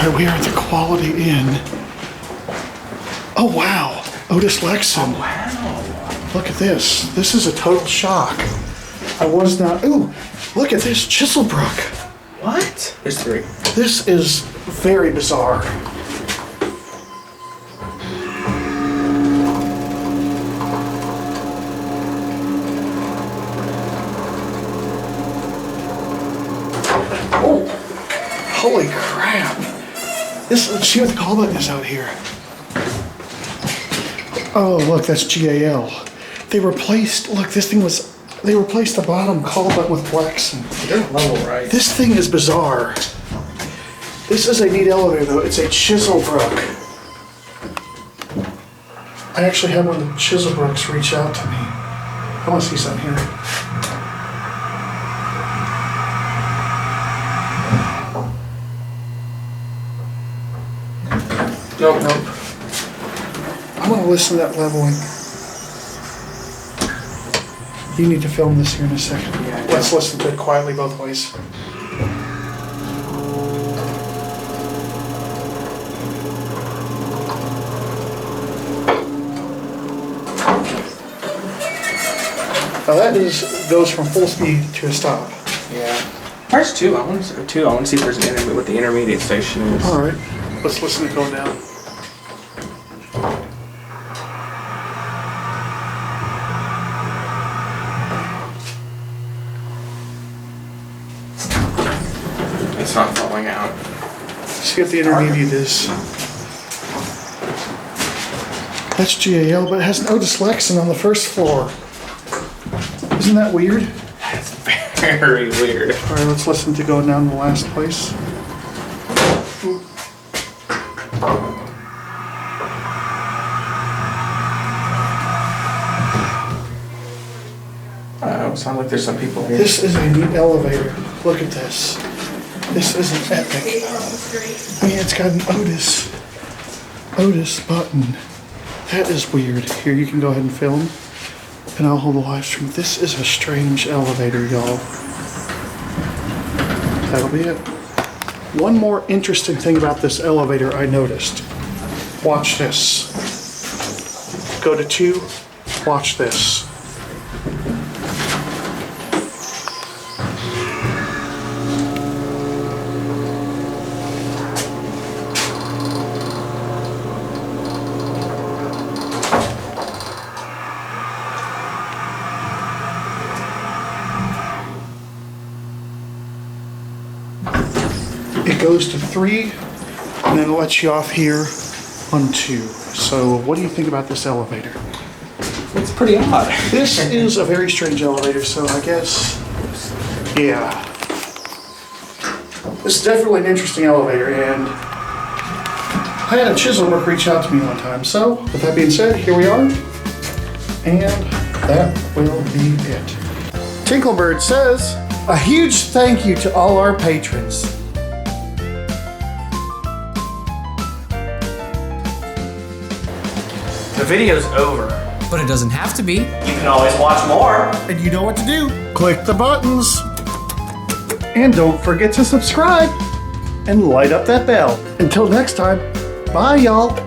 right, we are at the Quality Inn. Oh wow, Otis Lexan. Oh, wow. Look at this. This is a total shock. I was not. Ooh, look at this, Chiselbrook. What? There's 3. This is very bizarre. Oh, holy crap. This, see what the call button is out here. Oh, look, that's GAL. They replaced, look, this thing was, they replaced the bottom call button with lexan. They're level, right? This thing is bizarre. This is a neat elevator though. It's a Chiselbrook. I actually had one of the Chiselbrooks reach out to me. I want to see something here. Nope. I want to listen to that leveling. You need to film this here in a second. Yeah, let's listen to it quietly both ways. Now that goes from full speed to a stop. Yeah. Where's 2? I want to 2. I want to see if there's an intermediate, what the intermediate station is. All right, let's listen to it going down. It's not falling out. See what the intermediate is. That's GAL, but it has an Otis Lexan on the first floor. Isn't that weird? That's very weird. All right, let's listen to going down the last place. Sounds like there's some people here. This is a neat elevator. Look at this. This is an epic. I mean, it's got an Otis button. That is weird. Here, you can go ahead and film, and I'll hold the live stream. This is a strange elevator, y'all. That'll be it. One more interesting thing about this elevator I noticed. Watch this. Go to 2. Watch this. It goes to 3, and then it lets you off here on 2. So what do you think about this elevator? It's pretty odd. This is a very strange elevator, so I guess, yeah. This is definitely an interesting elevator, and I had a Chiselbrook reach out to me one time. So with that being said, here we are, and that will be it. Tinklebird says, a huge thank you to all our patrons. The video's over. But it doesn't have to be. You can always watch more. And you know what to do. Click the buttons. And don't forget to subscribe. And light up that bell. Until next time, bye y'all.